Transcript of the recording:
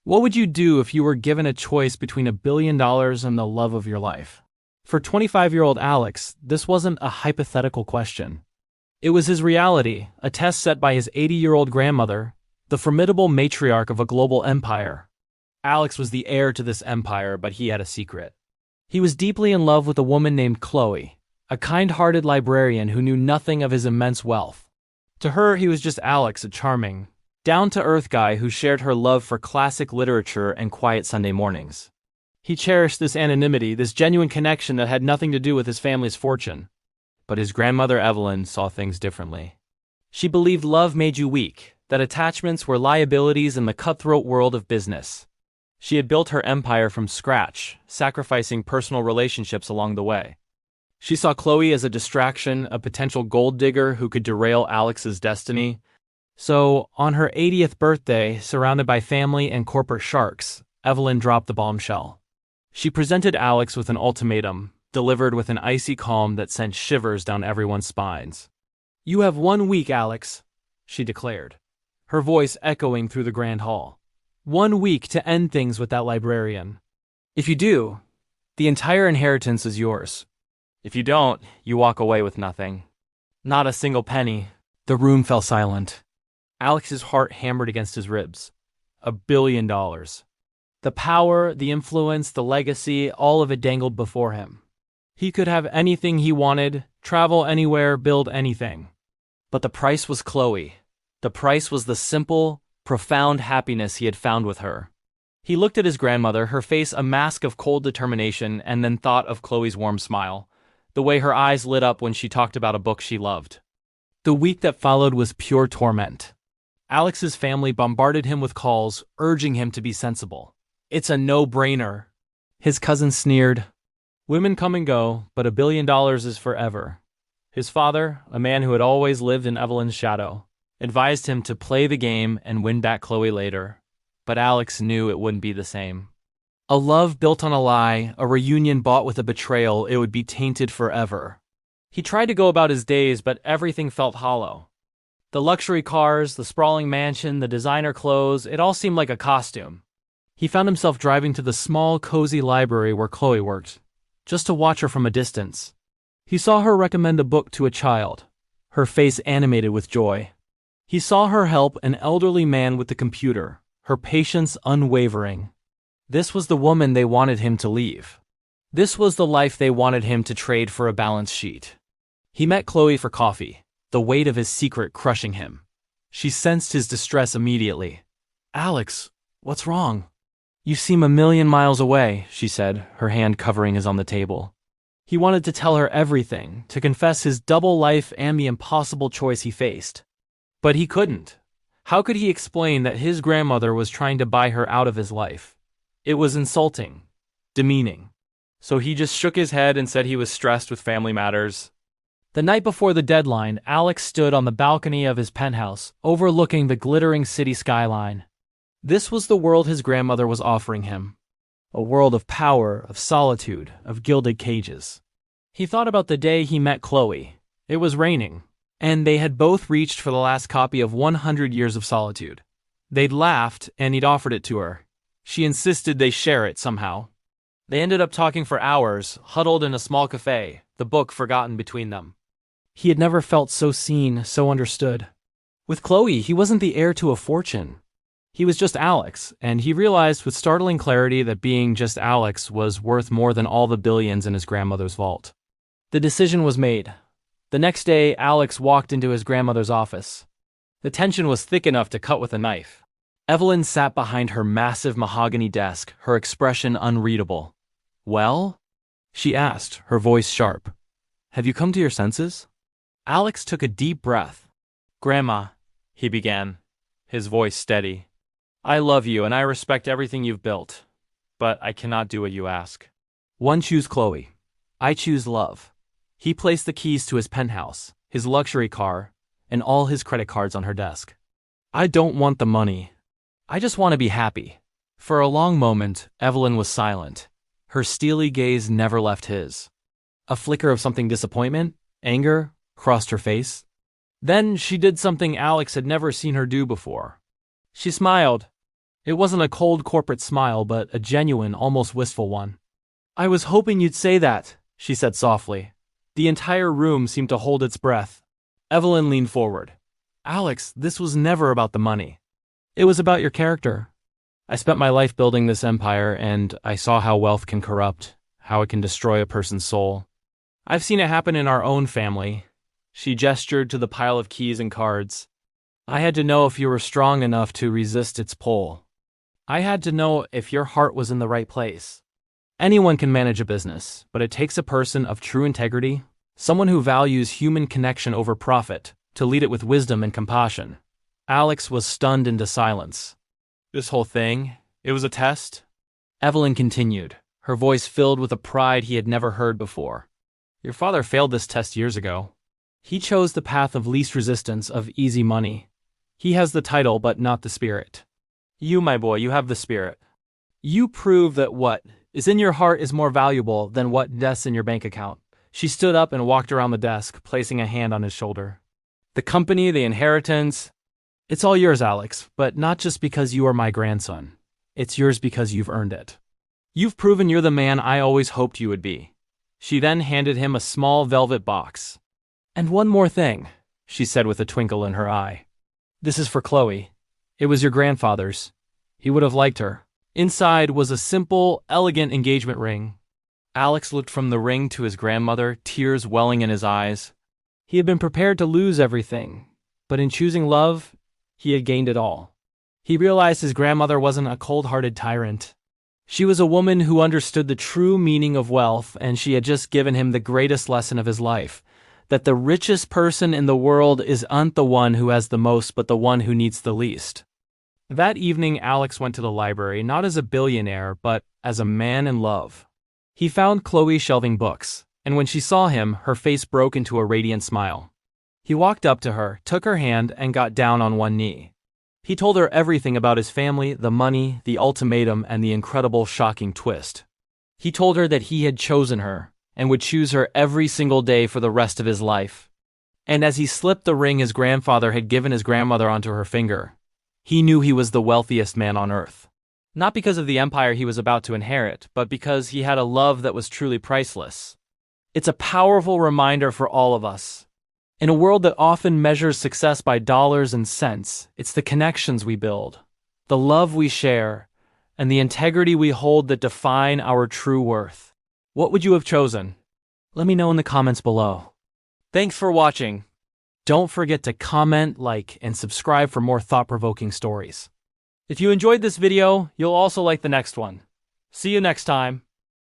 What would you do if you were given a choice between $1 billion and the love of your life? For 25-year-old Alex, this wasn't a hypothetical question. It was his reality, a test set by his 80-year-old grandmother, the formidable matriarch of a global empire. Alex was the heir to this empire, but he had a secret. He was deeply in love with a woman named Chloe, a kind-hearted librarian who knew nothing of his immense wealth. To her, he was just Alex, a charming, down-to-earth guy who shared her love for classic literature and quiet Sunday mornings. He cherished this anonymity, this genuine connection that had nothing to do with his family's fortune. But his grandmother Evelyn saw things differently. She believed love made you weak, that attachments were liabilities in the cutthroat world of business. She had built her empire from scratch, sacrificing personal relationships along the way. She saw Chloe as a distraction, a potential gold digger who could derail Alex's destiny. So, on her 80th birthday, surrounded by family and corporate sharks, Evelyn dropped the bombshell. She presented Alex with an ultimatum, delivered with an icy calm that sent shivers down everyone's spines. "You have 1 week, Alex," she declared, her voice echoing through the grand hall. 1 week to end things with that librarian. If you do, the entire inheritance is yours. If you don't, you walk away with nothing. Not a single penny. The room fell silent. Alex's heart hammered against his ribs. $1 billion. The power, the influence, the legacy, all of it dangled before him. He could have anything he wanted, travel anywhere, build anything. But the price was Chloe. The price was the simple, profound happiness he had found with her. He looked at his grandmother, her face a mask of cold determination, and then thought of Chloe's warm smile, the way her eyes lit up when she talked about a book she loved. The week that followed was pure torment. Alex's family bombarded him with calls, urging him to be sensible. "It's a no-brainer." His cousin sneered. "Women come and go, but $1 billion is forever." His father, a man who had always lived in Evelyn's shadow, advised him to play the game and win back Chloe later. But Alex knew it wouldn't be the same. A love built on a lie, a reunion bought with a betrayal, it would be tainted forever. He tried to go about his days, but everything felt hollow. The luxury cars, the sprawling mansion, the designer clothes, it all seemed like a costume. He found himself driving to the small, cozy library where Chloe worked, just to watch her from a distance. He saw her recommend a book to a child, her face animated with joy. He saw her help an elderly man with the computer, her patience unwavering. This was the woman they wanted him to leave. This was the life they wanted him to trade for a balance sheet. He met Chloe for coffee, the weight of his secret crushing him. She sensed his distress immediately. "Alex, what's wrong?" "You seem a million miles away," she said, her hand covering his on the table. He wanted to tell her everything, to confess his double life and the impossible choice he faced. But he couldn't. How could he explain that his grandmother was trying to buy her out of his life? It was insulting, demeaning. So he just shook his head and said he was stressed with family matters. The night before the deadline, Alex stood on the balcony of his penthouse, overlooking the glittering city skyline. This was the world his grandmother was offering him. A world of power, of solitude, of gilded cages. He thought about the day he met Chloe. It was raining, and they had both reached for the last copy of 100 Years of Solitude. They'd laughed, and he'd offered it to her. She insisted they share it somehow. They ended up talking for hours, huddled in a small cafe, the book forgotten between them. He had never felt so seen, so understood. With Chloe, he wasn't the heir to a fortune. He was just Alex, and he realized with startling clarity that being just Alex was worth more than all the billions in his grandmother's vault. The decision was made. The next day, Alex walked into his grandmother's office. The tension was thick enough to cut with a knife. Evelyn sat behind her massive mahogany desk, her expression unreadable. "Well?" she asked, her voice sharp. "Have you come to your senses?" Alex took a deep breath. "Grandma," he began, his voice steady. "I love you and I respect everything you've built, but I cannot do what you ask. One choose Chloe. I choose love." He placed the keys to his penthouse, his luxury car, and all his credit cards on her desk. "I don't want the money. I just want to be happy." For a long moment, Evelyn was silent. Her steely gaze never left his. A flicker of something disappointment, anger, crossed her face. Then she did something Alex had never seen her do before. She smiled. It wasn't a cold corporate smile, but a genuine, almost wistful one. "I was hoping you'd say that," she said softly. The entire room seemed to hold its breath. Evelyn leaned forward. "Alex, this was never about the money. It was about your character. I spent my life building this empire, and I saw how wealth can corrupt, how it can destroy a person's soul. I've seen it happen in our own family." She gestured to the pile of keys and cards. "I had to know if you were strong enough to resist its pull. I had to know if your heart was in the right place. Anyone can manage a business, but it takes a person of true integrity, someone who values human connection over profit, to lead it with wisdom and compassion." Alex was stunned into silence. "This whole thing, it was a test?" Evelyn continued, her voice filled with a pride he had never heard before. "Your father failed this test years ago. He chose the path of least resistance, of easy money. He has the title, but not the spirit. You, my boy, you have the spirit. You prove that what is in your heart is more valuable than what nests in your bank account." She stood up and walked around the desk, placing a hand on his shoulder. "The company, the inheritance, it's all yours, Alex, but not just because you are my grandson. It's yours because you've earned it. You've proven you're the man I always hoped you would be." She then handed him a small velvet box. "And one more thing," she said with a twinkle in her eye. "This is for Chloe. It was your grandfather's. He would have liked her." Inside was a simple, elegant engagement ring. Alex looked from the ring to his grandmother, tears welling in his eyes. He had been prepared to lose everything, but in choosing love, he had gained it all. He realized his grandmother wasn't a cold-hearted tyrant. She was a woman who understood the true meaning of wealth, and she had just given him the greatest lesson of his life, that the richest person in the world isn't the one who has the most, but the one who needs the least. That evening, Alex went to the library, not as a billionaire, but as a man in love. He found Chloe shelving books, and when she saw him, her face broke into a radiant smile. He walked up to her, took her hand, and got down on one knee. He told her everything about his family, the money, the ultimatum, and the incredible, shocking twist. He told her that he had chosen her, and would choose her every single day for the rest of his life. And as he slipped the ring his grandfather had given his grandmother onto her finger, he knew he was the wealthiest man on earth. Not because of the empire he was about to inherit, but because he had a love that was truly priceless. It's a powerful reminder for all of us. In a world that often measures success by dollars and cents, it's the connections we build, the love we share, and the integrity we hold that define our true worth. What would you have chosen? Let me know in the comments below. Thanks for watching. Don't forget to comment, like, and subscribe for more thought-provoking stories. If you enjoyed this video, you'll also like the next one. See you next time.